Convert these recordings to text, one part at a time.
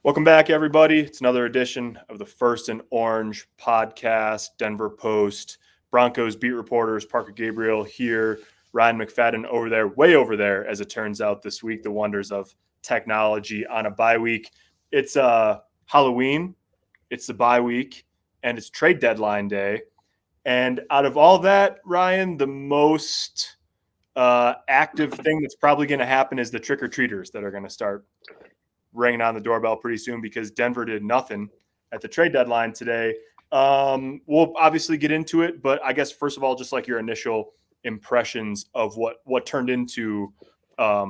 Welcome back, everybody. It's another edition of the First and Orange podcast. Denver Post Broncos beat reporters Parker Gabriel here, Ryan McFadden over there, way over there, as it turns out this week. The wonders of technology on a bye week. It's Halloween, it's the bye week, and it's trade deadline day. And out of all that, Ryan, the most active thing that's probably going to happen is the trick-or-treaters that are going to start ringing on the doorbell pretty soon because Denver did nothing at the trade deadline today. We'll obviously get into it, but I guess first of all, just like your initial impressions of what turned into, a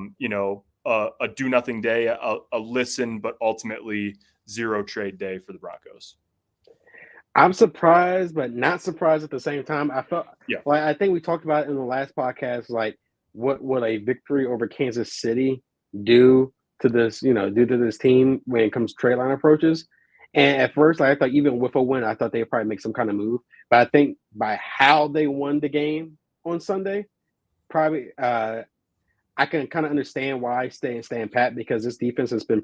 do nothing day, a listen, but ultimately zero trade day for the Broncos. I'm surprised, but not surprised at the same time. I felt Yeah. like I think we talked about it in the last podcast, like what would a victory over Kansas City do to this team when it comes to trade line approaches. And at first, like, I thought even with a win, I thought they'd probably make some kind of move. But I think by how they won the game on Sunday, probably I can kind of understand why staying pat because this defense has been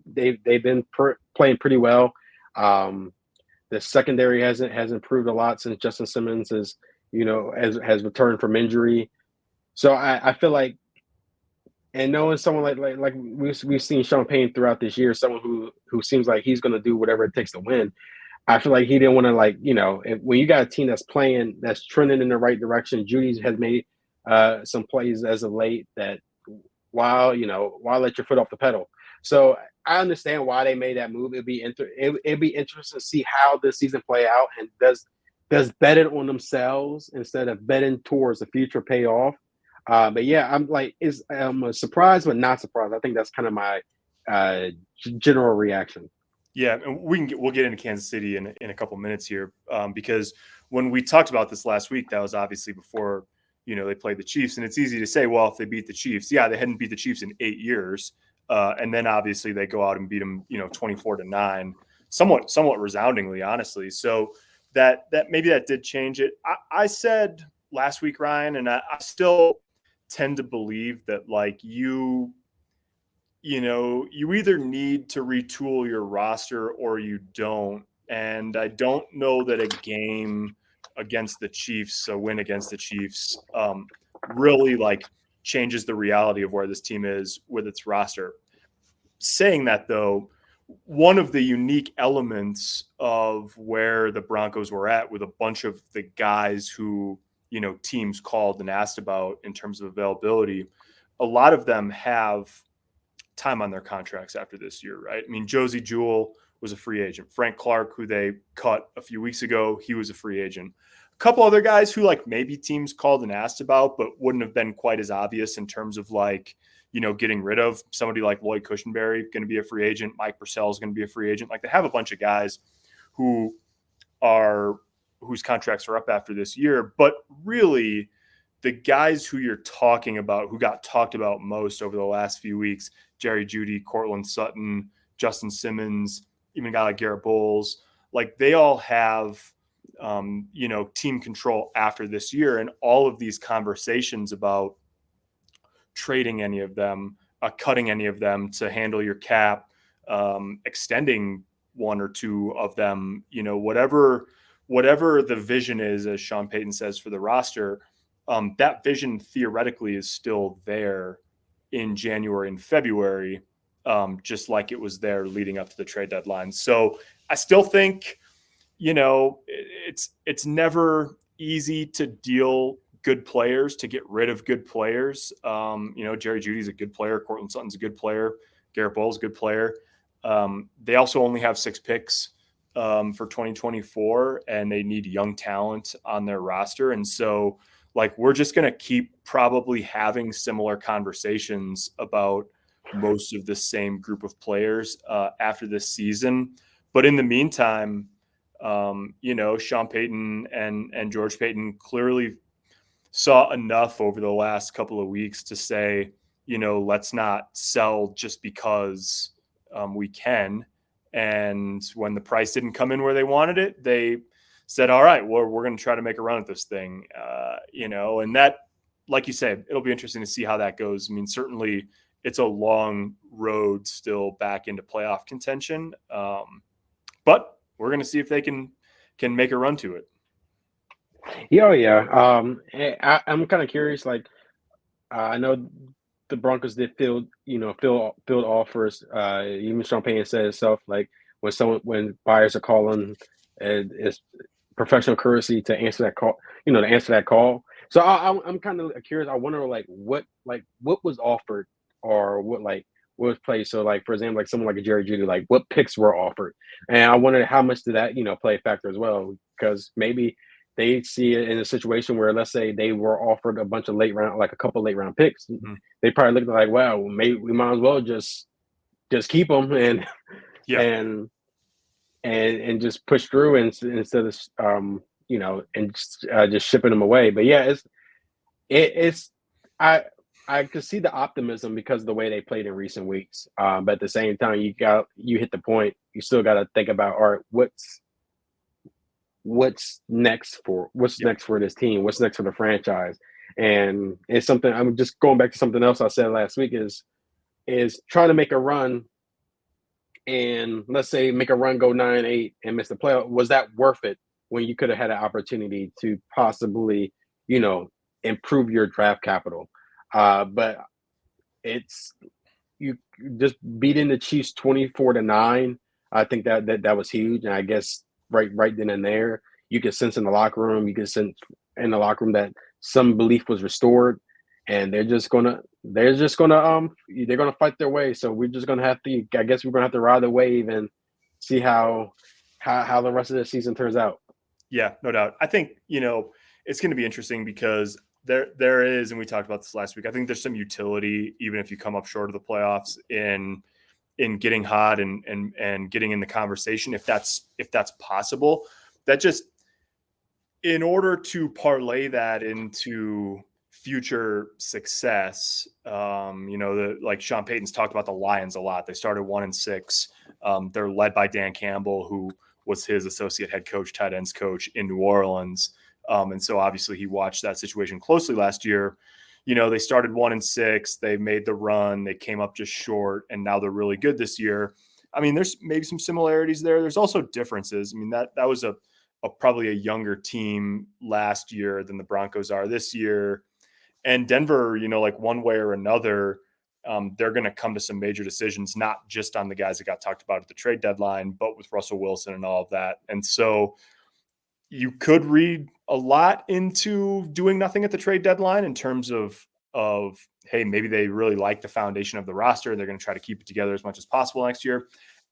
they've been playing pretty well. The secondary has improved a lot since Justin Simmons has returned from injury. So I feel like, and knowing someone like we've seen Sean Payton throughout this year, someone who seems like he's going to do whatever it takes to win. I feel like he didn't want to when you got a team that's trending in the right direction. Judy has made some plays as of late that while let your foot off the pedal. So I understand why they made that move. It'd be interesting to see how this season play out and does betting on themselves instead of betting towards the future pay off. But yeah, I'm surprised but not surprised. I think that's kind of my general reaction. Yeah, and we'll get into Kansas City in a couple minutes here because when we talked about this last week, that was obviously before they played the Chiefs, and it's easy to say, well, if they beat the Chiefs, yeah, they hadn't beat the Chiefs in 8 years, and then obviously they go out and beat them 24-9, somewhat resoundingly, honestly. So that maybe that did change it. I said last week, Ryan, and I still tend to believe that you either need to retool your roster or you don't. And I don't know that a game against the Chiefs, a win against the Chiefs, really changes the reality of where this team is with its roster. Saying that, though, one of the unique elements of where the Broncos were at with a bunch of the guys who, teams called and asked about in terms of availability, a lot of them have time on their contracts after this year, right? I mean, Josie Jewell was a free agent. Frank Clark, who they cut a few weeks ago, he was a free agent. A couple other guys who maybe teams called and asked about, but wouldn't have been quite as obvious in terms of getting rid of. Somebody like Lloyd Cushenberry going to be a free agent. Mike Purcell is going to be a free agent. They have a bunch of guys whose contracts are up after this year, but really the guys who you're talking about, who got talked about most over the last few weeks, Jerry Jeudy, Cortland Sutton, Justin Simmons, even a guy like Garrett Bowles, they all have, team control after this year. And all of these conversations about trading any of them, cutting any of them to handle your cap, extending one or two of them, whatever the vision is, as Sean Payton says, for the roster, that vision theoretically is still there in January and February, just like it was there leading up to the trade deadline. So I still think, it's never easy to deal good players, to get rid of good players. Jerry Jeudy's a good player. Cortland Sutton's a good player. Garrett Bowles, a good player. They also only have 6 picks for 2024, and they need young talent on their roster. And so, we're just going to keep probably having similar conversations about most of the same group of players after this season. But in the meantime, Sean Payton and George Payton clearly saw enough over the last couple of weeks to say, let's not sell just because we can. And when the price didn't come in where they wanted it, they said, all right, well, we're going to try to make a run at this thing, and that, like you said, it'll be interesting to see how that goes. I mean, certainly it's a long road still back into playoff contention. But we're going to see if they can make a run to it. Yeah, oh, yeah. I'm kind of curious. Like, I know the Broncos did field offers. Even Sean Payton said himself, like when buyers are calling, it's professional courtesy to answer that call. To answer that call. So I'm kind of curious. I wonder what was offered, or what was played. So like, for example, like someone like a Jerry Judy, like what picks were offered, and I wonder how much did that play a factor as well, because maybe they see it in a situation where, let's say, they were offered a bunch of like a couple late round picks. Mm-hmm. They probably looked like, wow, maybe we might as well just keep them Yeah. and just push through, instead of just shipping them away. But yeah, it's I I could see the optimism because of the way they played in recent weeks. But at the same time, you hit the point. You still got to think about, all right, what's next for this team? What's next for the franchise? And it's something, I'm just going back to something else I said last week, is trying to make a run, and let's say make a run, go 9-8 and miss the playoff. Was that worth it when you could have had an opportunity to possibly, improve your draft capital? But it's you just beating the Chiefs 24-9. I think that was huge, and I guess right then and there, you could sense in the locker room. You could sense in the locker room that some belief was restored, and they're gonna fight their way. So we're just gonna have to. I guess we're gonna have to ride the wave and see how the rest of the season turns out. Yeah, no doubt. I think, it's going to be interesting because there is, and we talked about this last week, I think there's some utility, even if you come up short of the playoffs, in getting hot and getting in the conversation, if that's possible. That just, in order to parlay that into future success, like Sean Payton's talked about the Lions a lot. They started 1-6. They're led by Dan Campbell, who was his associate head coach, tight ends coach in New Orleans. And so obviously he watched that situation closely last year. They started 1-6, they made the run, they came up just short, and now they're really good this year. I mean, there's maybe some similarities there. There's also differences. I mean, that was probably a younger team last year than the Broncos are this year. And Denver, like one way or another, they're going to come to some major decisions, not just on the guys that got talked about at the trade deadline, but with Russell Wilson and all of that. And so you could read a lot into doing nothing at the trade deadline in terms of, hey, maybe they really like the foundation of the roster. They're going to try to keep it together as much as possible next year.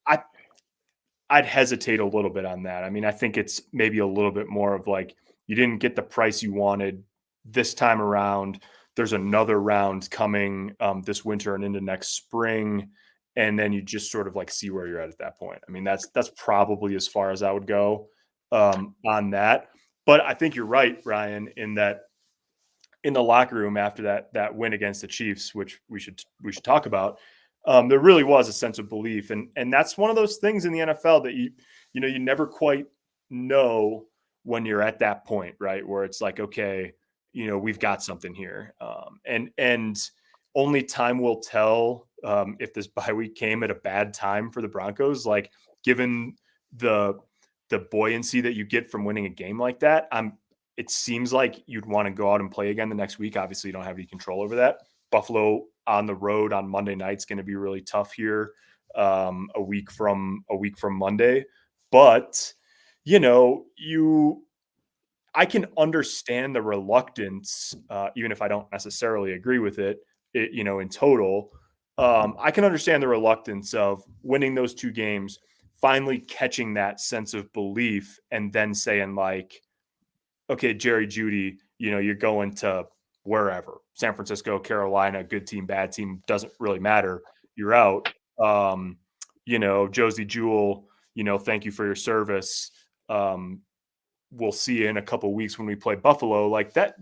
I'd hesitate a little bit on that. I mean, I think it's maybe a little bit more of like, you didn't get the price you wanted this time around. There's another round coming this winter and into next spring. And then you just sort of like see where you're at that point. I mean, that's probably as far as I would go on that. But I think you're right, Ryan, in that in the locker room after that win against the Chiefs, which we should talk about, there really was a sense of belief. And that's one of those things in the NFL that you never quite know when you're at that point, right? Where it's like, okay, we've got something here. And only time will tell if this bye week came at a bad time for the Broncos, like given the buoyancy that you get from winning a game like that. It seems like you'd want to go out and play again the next week. Obviously, you don't have any control over that. Buffalo on the road on Monday night is going to be really tough here a week from Monday. But, I can understand the reluctance, even if I don't necessarily agree with it, in total. I can understand the reluctance of winning those two games, finally catching that sense of belief, and then saying like, okay, Jerry Judy, you're going to wherever, San Francisco, Carolina, good team, bad team, doesn't really matter. You're out. Josie Jewell, thank you for your service. We'll see you in a couple of weeks when we play Buffalo. Like that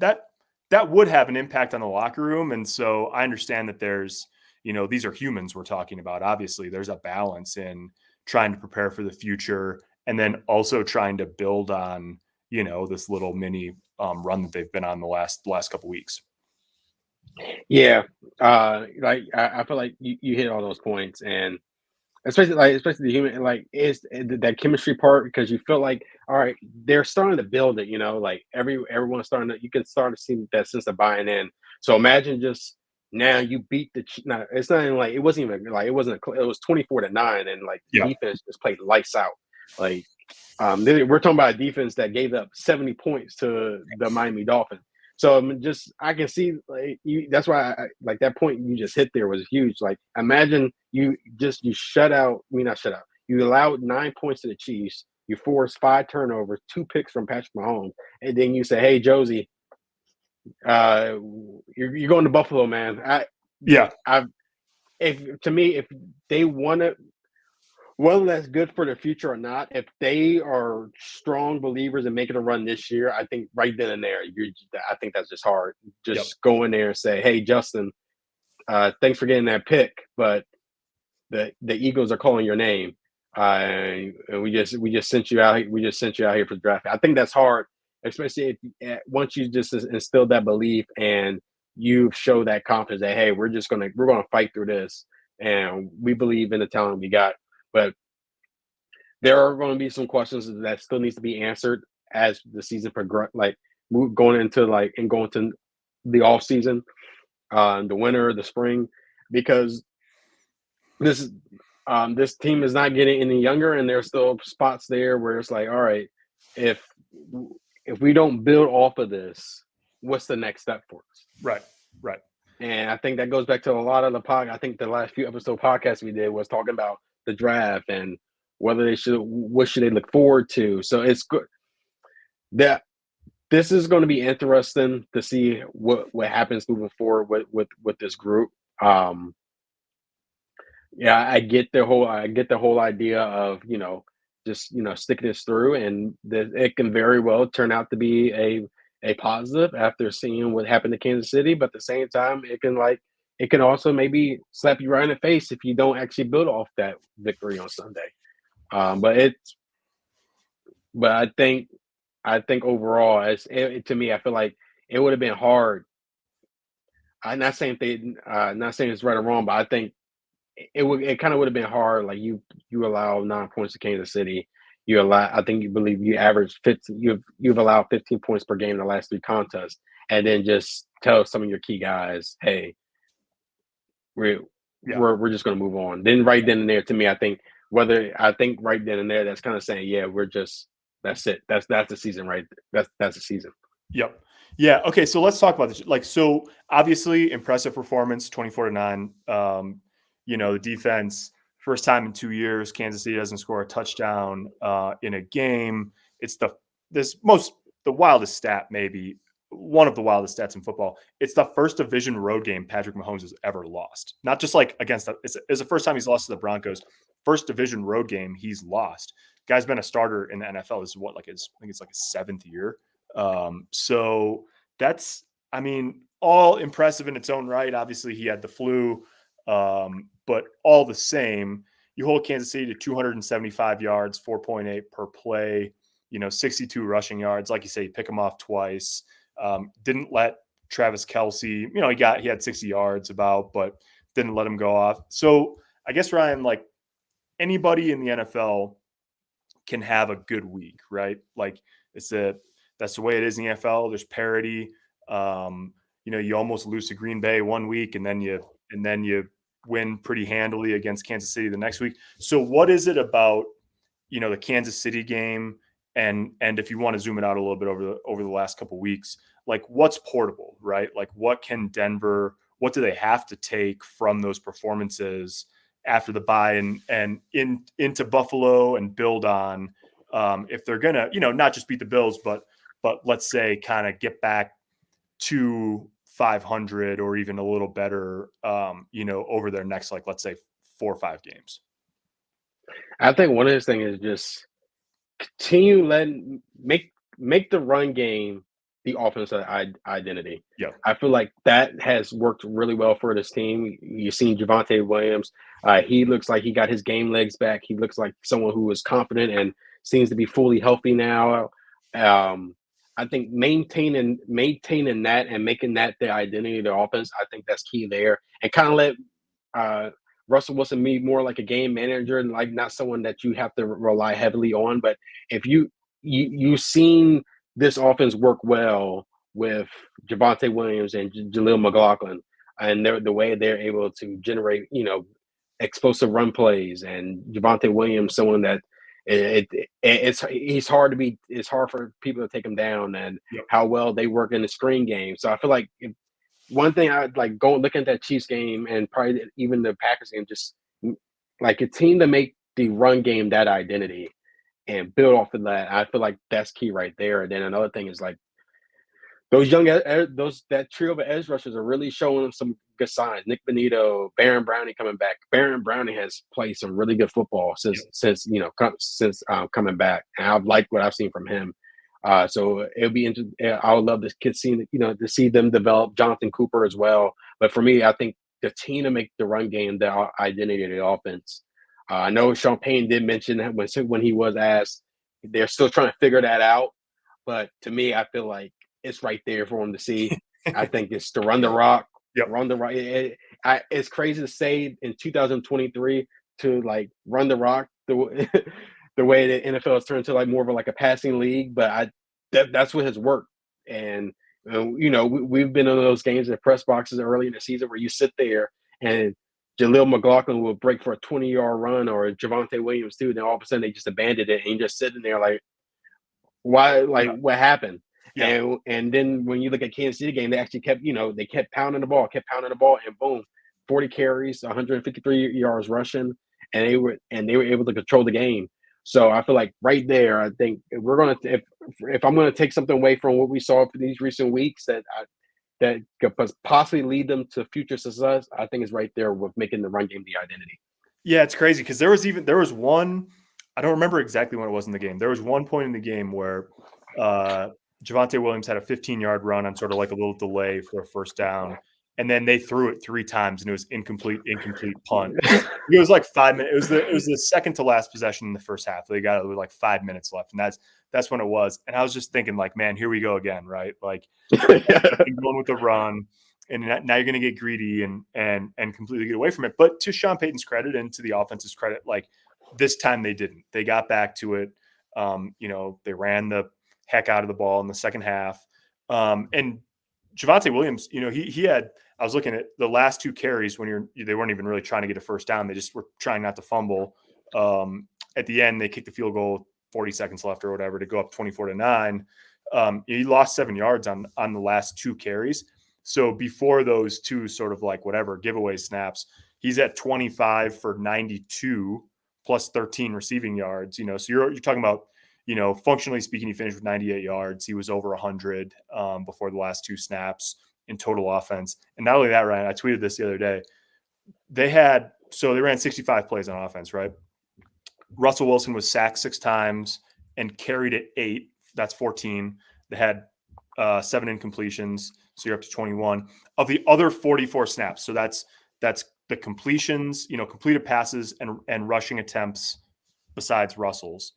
would have an impact on the locker room. And so I understand that there's, these are humans we're talking about. Obviously, there's a balance in trying to prepare for the future and then also trying to build on, this little mini run that they've been on the last couple of weeks. Yeah, like I feel like you hit all those points, and especially the human, like is that chemistry part because you feel like all right, they're starting to build it. You know, like everyone's starting to you can start to see that sense of buying in. So imagine just now you beat the. No, it's not even like it wasn't even like it wasn't. It was 24-9, and like the Yeah. defense just played lights out. Like we're talking about a defense that gave up 70 points to the Miami Dolphins. So just I can see like that's why like that point you just hit there was huge. Like imagine you shut out, I mean not shut out. You allowed 9 points to the Chiefs. You forced 5 turnovers, 2 picks from Patrick Mahomes, and then you say, "Hey Josie, uh, you're going to Buffalo, man." Yeah. I if to me if they want to whether that's good for the future or not, if they are strong believers in making a run this year, I think right then and there, I think that's just hard. Yep. Just go in there and say, "Hey, Justin, thanks for getting that pick, but the Eagles are calling your name, and we just sent you out. We just sent you out here for the draft." I think that's hard, especially if once you just instill that belief and you show that confidence that hey, we're gonna fight through this, and we believe in the talent we got, but there are going to be some questions that still needs to be answered as the season progress, like going into going to the off season, the winter, the spring, because this is this team is not getting any younger, and there's still spots there where it's like, all right, if if we don't build off of this, what's the next step for us? Right. Right. And I think that goes back to a lot of the I think the last few episode podcasts we did was talking about the draft and whether what should they look forward to. So it's good that this is going to be interesting to see what happens moving forward with this group. Um, yeah, I get the whole idea of just sticking this through, and that it can very well turn out to be a positive after seeing what happened to Kansas City. But at the same time, it can also maybe slap you right in the face if you don't actually build off that victory on Sunday. But I think overall, to me, I feel like it would have been hard. I'm not saying not saying it's right or wrong, but I think it kind of would have been hard. Like you allow 9 points to Kansas City. I think you believe you average 15. You've allowed 15 points per game in the last 3 contests, and then just tell some of your key guys, hey, we're Yeah. we're just going to move on. Then right then and there, to me, I think right then and there, that's kind of saying, yeah, that's it. That's the season, right? That's the season. Yep. Yeah. Okay. So let's talk about this. Like, so obviously impressive performance, 24-9. The defense, first time in 2 years, Kansas City doesn't score a touchdown in a game. It's the wildest stat, maybe one of the wildest stats in football. It's the first division road game Patrick Mahomes has ever lost. Not just like it's the first time he's lost to the Broncos. First division road game he's lost. Guy's been a starter in the NFL. This is I think it's like his 7th year. So that's, I mean, all impressive in its own right. Obviously, he had the flu, but all the same, you hold Kansas City to 275 yards, 4.8 per play, 62 rushing yards. Like you say, you pick him off twice. Didn't let Travis Kelce, he had 60 yards about, but didn't let him go off. So I guess, Ryan, like anybody in the NFL can have a good week, right? Like that's the way it is in the NFL. There's parity. You almost lose to Green Bay one week, and then you win pretty handily against Kansas City the next week. So what is it about the Kansas City game, and if you want to zoom it out a little bit over the last couple of weeks, like what's portable, right? Like what do they have to take from those performances after the bye and into Buffalo and build on if they're gonna not just beat the Bills, but let's say kind of get back to 500 or even a little better, over their next, like, let's say 4 or 5 games. I think one of his things is just continue letting make the run game the offensive identity. Yeah. I feel like that has worked really well for this team. You've seen Javonte Williams. He looks like he got his game legs back. He looks like someone who is confident and seems to be fully healthy now. I think maintaining that and making that the identity of the offense, I think that's key there. And kind of let uh, Russell Wilson be more like a game manager and like not someone that you have to rely heavily on. But if you've seen this offense work well with Javonte Williams and Jaleel McLaughlin, and the way they're able to generate, explosive run plays, and Javonte Williams, someone that it's hard for people to take him down, and Yep. how well they work in the screen game. So I feel like one thing I like going looking at that Chiefs game and probably even the Packers game, just like a team to make the run game that identity and build off of that. I feel like that's key right there. And then another thing is like that trio of edge rushers are really showing some good signs. Nick Benito, Baron Browning coming back. Baron Browning has played some really good football since coming back, and I've liked what I've seen from him. So it'll be interesting. I would love to see them develop Jonathan Cooper as well. But for me, I think the team to make the run game the identity of the offense. I know Sean Payton did mention that when he was asked, they're still trying to figure that out. But to me, I feel like it's right there for him to see. I think it's to run the rock, Yep. run the rock. It's crazy to say in 2023 to like run the rock the way the NFL has turned to like more of a passing league, but that's what has worked. And we've been in those games in press boxes early in the season where you sit there and Jaleel McLaughlin will break for a 20-yard run, or Javonte Williams too. Then all of a sudden they just abandoned it, and you're just sitting there like, why? Like, what happened? Yeah. And then when you look at Kansas City game, they actually kept pounding the ball, and boom, 40 carries, 153 yards rushing, and they were able to control the game. So I feel like right there, I think if I'm gonna take something away from what we saw for these recent weeks that could possibly lead them to future success, I think it's right there with making the run game the identity. Yeah, it's crazy because there was one, I don't remember exactly when it was in the game. There was one point in the game where Javonte Williams had a 15-yard run on sort of like a little delay for a first down, and then they threw it 3 times and it was incomplete punt. It was like 5 minutes. It was the second to last possession in the first half. They got it with like 5 minutes left, and that's when it was. And I was just thinking, like, man, here we go again, right? Like going with the run, and now you're going to get greedy and completely get away from it. But to Sean Payton's credit and to the offense's credit, like this time they didn't. They got back to it. They ran the heck out of the ball in the second half. And Javonte Williams, he had. I was looking at the last 2 carries when they weren't even really trying to get a first down. They just were trying not to fumble. At the end, they kicked the field goal, 40 seconds left or whatever, to go up 24-9. He lost 7 yards on the last 2 carries. So before those 2 sort of like whatever giveaway snaps, he's at 25 for 92 plus 13 receiving yards. So you're talking about, functionally speaking, he finished with 98 yards. He was over 100 before the last 2 snaps in total offense. And not only that, Ryan, I tweeted this the other day. They ran 65 plays on offense, right? Russell Wilson was sacked 6 times and carried it 8. That's 14. They had 7 incompletions, so you're up to 21 of the other 44 snaps. So that's the completions, completed passes and rushing attempts besides Russell's.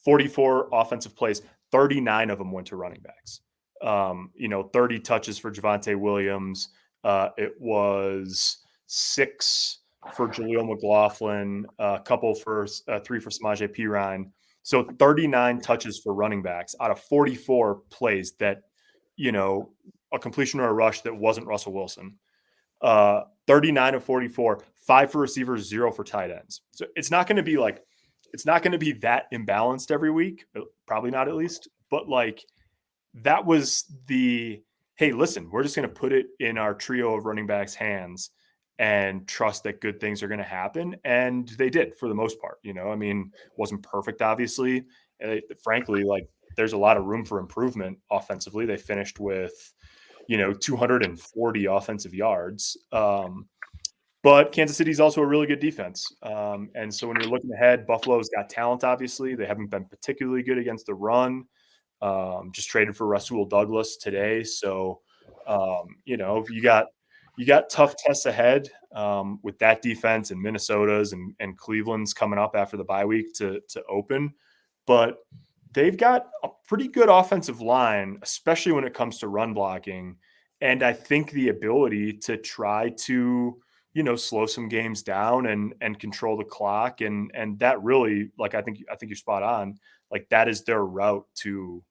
44 offensive plays, 39 of them went to running backs. 30 touches for Javonte Williams. It was 6 for Jaleel McLaughlin, a couple for 3 for Samaje Perine. So 39 touches for running backs out of 44 plays that, a completion or a rush that wasn't Russell Wilson. 39 of 44, 5 for receivers, 0 for tight ends. So it's not going to be that imbalanced every week, probably not at least, but like that was hey, listen, we're just going to put it in our trio of running backs' hands and trust that good things are going to happen. And they did for the most part. Wasn't perfect, obviously. Frankly, like there's a lot of room for improvement offensively. They finished with, 240 offensive yards. But Kansas City is also a really good defense. And so when you're looking ahead, Buffalo's got talent, obviously. They haven't been particularly good against the run. Just traded for Rasul Douglas today. So, you got tough tests ahead with that defense and Minnesota's and Cleveland's coming up after the bye week to open. But they've got a pretty good offensive line, especially when it comes to run blocking. And I think the ability to try to, slow some games down and control the clock. And that really, like, I think you're spot on. Like, that is their route to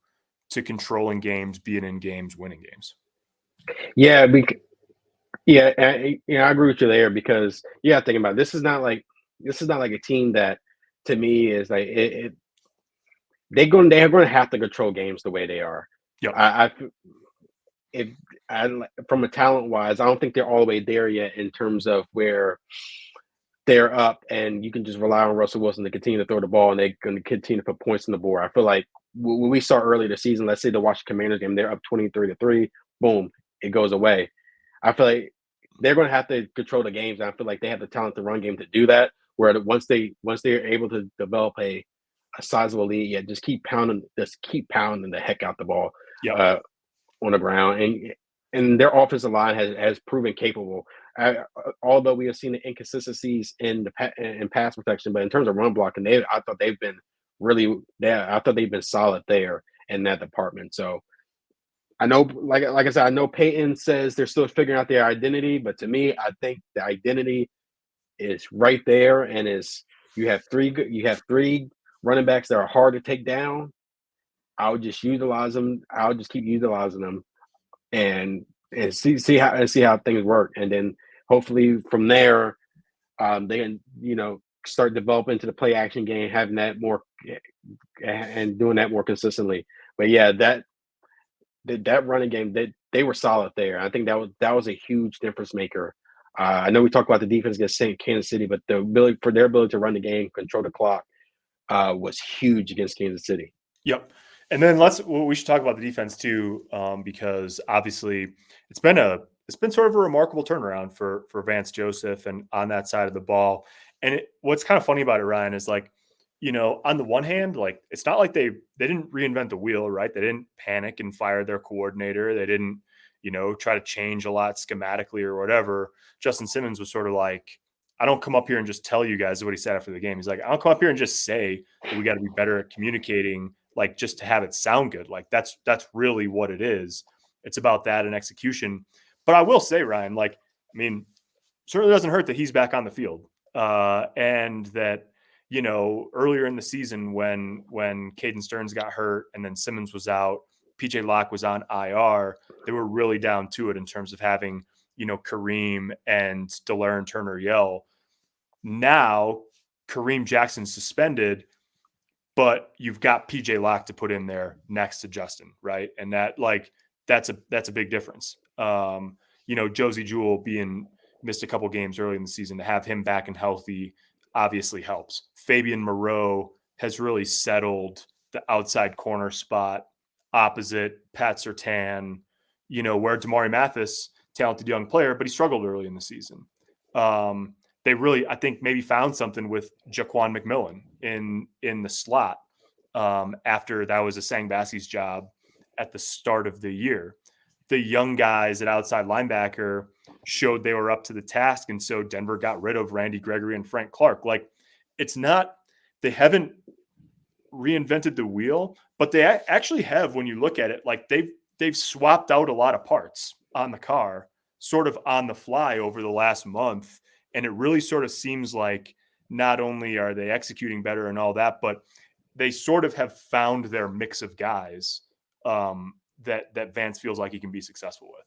controlling games, being in games, winning games. Yeah, yeah, I agree with you there because thinking about it, this is not like a team that to me is like they're going to have to control games the way they are. Yep. I if I from a talent wise, I don't think they're all the way there yet in terms of where they're up and you can just rely on Russell Wilson to continue to throw the ball and they're going to continue to put points on the board. I feel like when we saw early the season, let's say the Washington Commanders game, they're up 23-3, boom, it goes away. I feel like they're going to have to control the games. And I feel like they have the talent to run game to do that. Where once they're able to develop a sizable lead, just keep pounding the heck out the ball Yep. on the ground, and their offensive line has proven capable. Although we have seen the inconsistencies in pass protection, but in terms of run blocking, I thought they've been solid there in that department. So I know, like I said, I know Peyton says they're still figuring out their identity, but to me, I think the identity is right there, and you have three running backs that are hard to take down. I would just utilize them. I would just keep utilizing them, and see how things work, and then hopefully from there, they can start developing to the play action game, having that more and doing that more consistently. But yeah, that running game, they were solid there. I think that was a huge difference maker. I know we talked about the defense against Kansas City, but their ability to run the game, control the clock, was huge against Kansas City. Yep. And then we should talk about the defense too, because obviously it's been sort of a remarkable turnaround for Vance Joseph and on that side of the ball. And what's kind of funny about it, Ryan, is like, on the one hand, like, it's not like they didn't reinvent the wheel, right? They didn't panic and fire their coordinator. They didn't, try to change a lot schematically or whatever. Justin Simmons was sort of like, I don't come up here and just tell you guys what he said after the game. He's like, I don't come up here and just say that we got to be better at communicating, like, just to have it sound good. Like, that's really what it is. It's about that and execution. But I will say, Ryan, like, I mean, certainly doesn't hurt that he's back on the field. And that, earlier in the season when Caden Stearns got hurt and then Simmons was out, PJ Locke was on IR, they were really down to it in terms of having, Kareem and DeLaren Turner Yell. Now Kareem Jackson's suspended, but you've got PJ Locke to put in there next to Justin, right? And that's a big difference. Josie Jewell missed a couple games early in the season, to have him back and healthy obviously helps. Fabian Moreau has really settled the outside corner spot opposite Pat Surtain, where Damari Mathis, talented young player, but he struggled early in the season. They really, I think, maybe found something with Jaquan McMillan in the slot after that was a Sangbasi's job at the start of the year. The young guys at outside linebacker showed they were up to the task, and so Denver got rid of Randy Gregory and Frank Clark. Like, they haven't reinvented the wheel, but they actually have, when you look at it, like, they've swapped out a lot of parts on the car sort of on the fly over the last month. And it really sort of seems like not only are they executing better and all that, but they sort of have found their mix of guys that Vance feels like he can be successful with.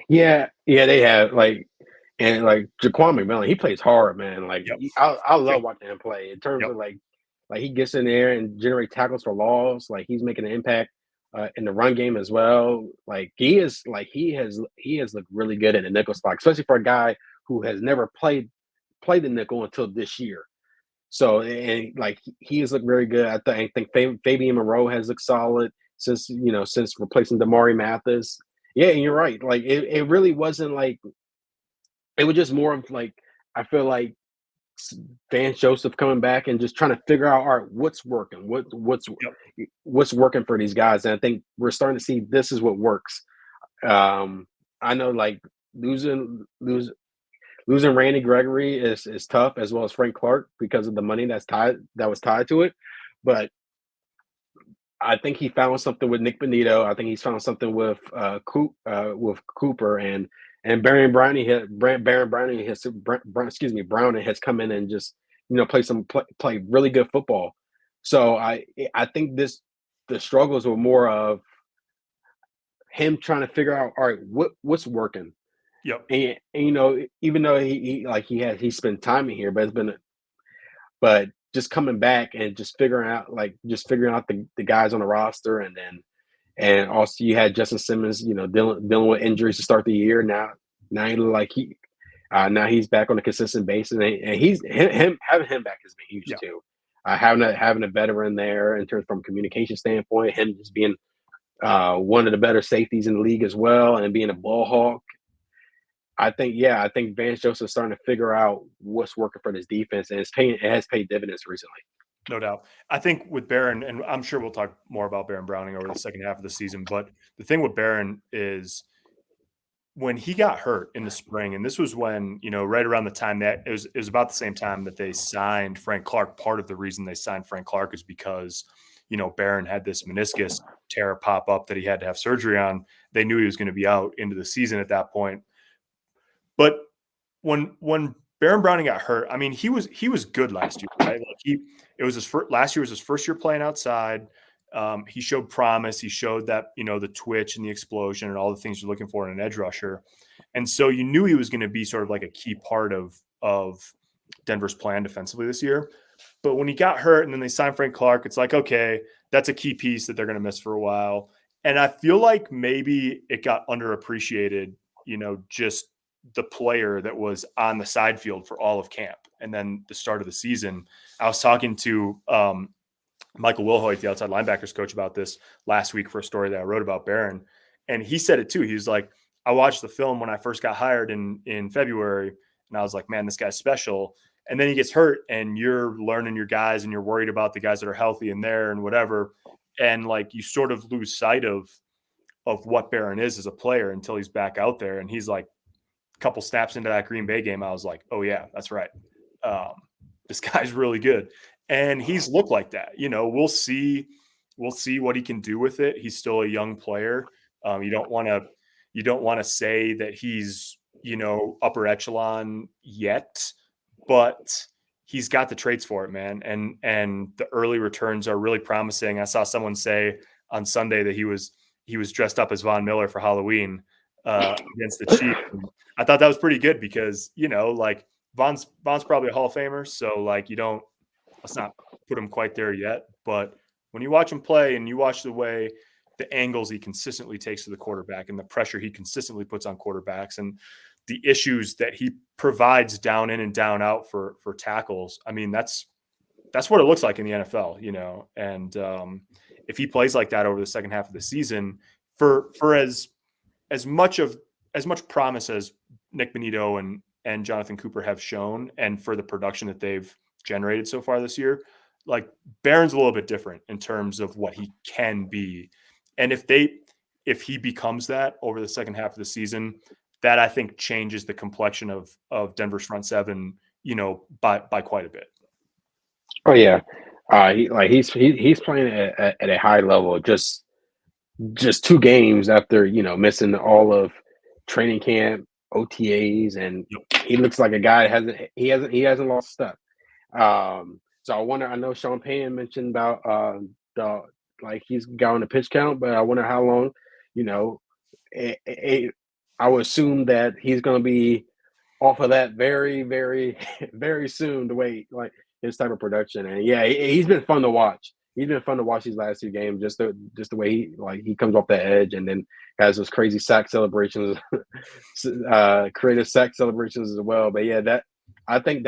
Yeah, they have and Jaquan McMillan, he plays hard, man. Like, Yep. I love watching him play in terms of like he gets in there and generate tackles for loss. Like, he's making an impact in the run game as well. Like, he has looked really good in the nickel spot, especially for a guy who has never played the nickel until this year. So, and like, he has looked very good. I think Fabian Moreau has looked solid since replacing Damari Mathis. Yeah, and you're right. Like, it really wasn't like, it was just more of like, I feel like Vance Joseph coming back and just trying to figure out, all right, what's working, what's working for these guys. And I think we're starting to see this is what works. I know, like, losing Randy Gregory is tough, as well as Frank Clark, because of the money that was tied to it. But I think he found something with Nick Benito. I think he's found something with with Cooper and Baron Browning. Baron Browning has Browning has come in and just play really good football. So I think the struggles were more of him trying to figure out, all right, what's working. Yep. And even though he spent time in here, but just coming back and just figuring out the guys on the roster, and also you had Justin Simmons, dealing with injuries to start the year. Now he look like now he's back on a consistent basis, and having him back has been huge Yeah. too. Having a veteran there in terms from communication standpoint, him just being one of the better safeties in the league as well, and being a ball hawk. I think Vance Joseph's starting to figure out what's working for this defense, and it has paid dividends recently. No doubt. I think with Barron, and I'm sure we'll talk more about Baron Browning over the second half of the season, but the thing with Barron is when he got hurt in the spring, and this was when, right around the time that it was about the same time that they signed Frank Clark. Part of the reason they signed Frank Clark is because, Barron had this meniscus tear pop up that he had to have surgery on. They knew he was going to be out into the season at that point. But when Baron Browning got hurt, I mean, he was good last year, right? Like last year was his first year playing outside. He showed promise. He showed that, the twitch and the explosion and all the things you're looking for in an edge rusher. And so you knew he was going to be sort of like a key part of Denver's plan defensively this year. But when he got hurt and then they signed Frank Clark, it's like, okay, that's a key piece that they're going to miss for a while. And I feel like maybe it got underappreciated, just the player that was on the side field for all of camp. And then the start of the season, I was talking to Michael Wilhoit, the outside linebackers coach, about this last week for a story that I wrote about Barron. And he said it too. He was like, I watched the film when I first got hired in February, and I was like, man, this guy's special. And then he gets hurt, and you're learning your guys, and you're worried about the guys that are healthy in there and whatever. And like you sort of lose sight of what Barron is as a player until he's back out there. And he's like, couple snaps into that Green Bay game, I was like, oh yeah, that's right. This guy's really good. And he's looked like that. We'll see what he can do with it. He's still a young player. You don't want to say that he's, upper echelon yet, but he's got the traits for it, man. And the early returns are really promising. I saw someone say on Sunday that he was dressed up as Von Miller for Halloween against the Chiefs. I thought that was pretty good because, like Von's probably a Hall of Famer. So like, let's not put him quite there yet. But when you watch him play and you watch the way the angles he consistently takes to the quarterback and the pressure he consistently puts on quarterbacks and the issues that he provides down in and down out for tackles, I mean, that's what it looks like in the NFL, and if he plays like that over the second half of the season for as much promise as Nick Benito and Jonathan Cooper have shown, and for the production that they've generated so far this year, like Barron's a little bit different in terms of what he can be. And if he becomes that over the second half of the season, that I think changes the complexion of Denver's front seven, by quite a bit. Oh yeah. He's playing at a high level, just 2 games after, missing all of training camp, OTAs, and he looks like a guy that hasn't lost a step. So I know Sean Payton mentioned about he's got on the pitch count, but I wonder how long, I would assume that he's going to be off of that very, very, very soon, the way like his type of production. And yeah, he's been fun to watch. He's been fun to watch these last 2 games, just the way he comes off the edge and then has those crazy sack celebrations, creative sack celebrations as well. But yeah, I think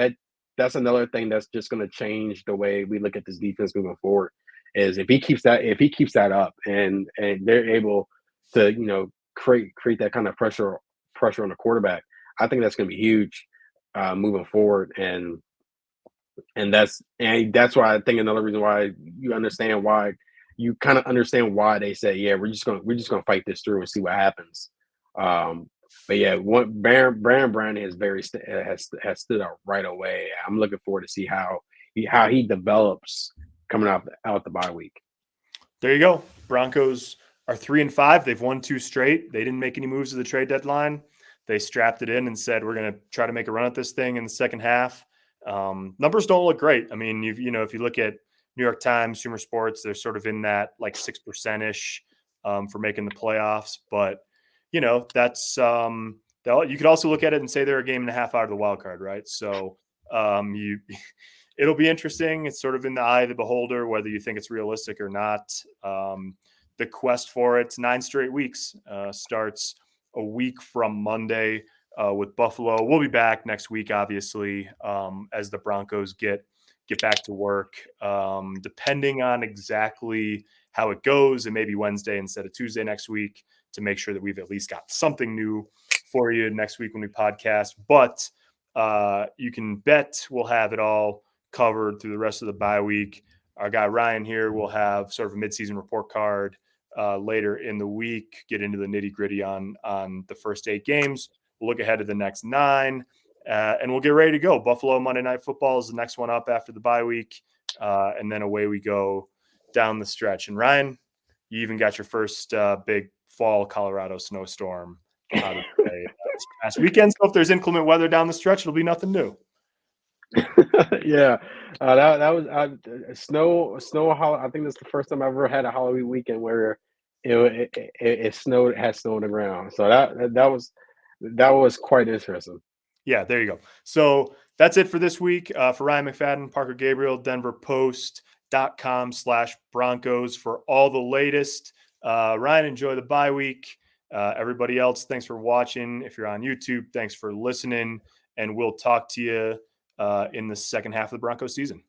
that's another thing that's just going to change the way we look at this defense moving forward. Is if he keeps that up and they're able to create that kind of pressure on the quarterback, I think that's going to be huge moving forward. And that's why I think another reason why you kind of understand why they say, yeah, we're just gonna fight this through and see what happens. But yeah, Baron Browning has stood out right away. I'm looking forward to see how he develops coming out the bye week. There you go. Broncos are 3-5. They've won 2 straight. They didn't make any moves at the trade deadline. They strapped it in and said, we're going to try to make a run at this thing in the second half. Numbers don't look great. I mean, if you look at New York Times, Consumer Sports, they're sort of in that like 6% ish for making the playoffs. But, that's you could also look at it and say they're a game and a half out of the wild card, right? So it'll be interesting. It's sort of in the eye of the beholder, whether you think it's realistic or not. The quest for it, 9 straight weeks, starts a week from Monday with Buffalo. We'll be back next week, obviously, as the Broncos get back to work. Depending on exactly how it goes, it may be Wednesday instead of Tuesday next week to make sure that we've at least got something new for you next week when we podcast. But you can bet we'll have it all covered through the rest of the bye week. Our guy Ryan here will have sort of a midseason report card later in the week, get into the nitty gritty on the first 8 games. We'll look ahead to the next 9, and we'll get ready to go. Buffalo Monday Night Football is the next one up after the bye week, and then away we go down the stretch. And Ryan, you even got your first big fall Colorado snowstorm out of the way this past weekend. So if there's inclement weather down the stretch, it'll be nothing new. Yeah, that was snow. I think that's the first time I ever had a Halloween weekend where it snowed, had snow on the ground. So that was quite interesting. Yeah, there you go. So that's it for this week. For Ryan McFadden, Parker Gabriel, denverpost.com/Broncos for all the latest. Ryan, enjoy the bye week. Everybody else, thanks for watching. If you're on YouTube, thanks for listening. And we'll talk to you in the second half of the Broncos season.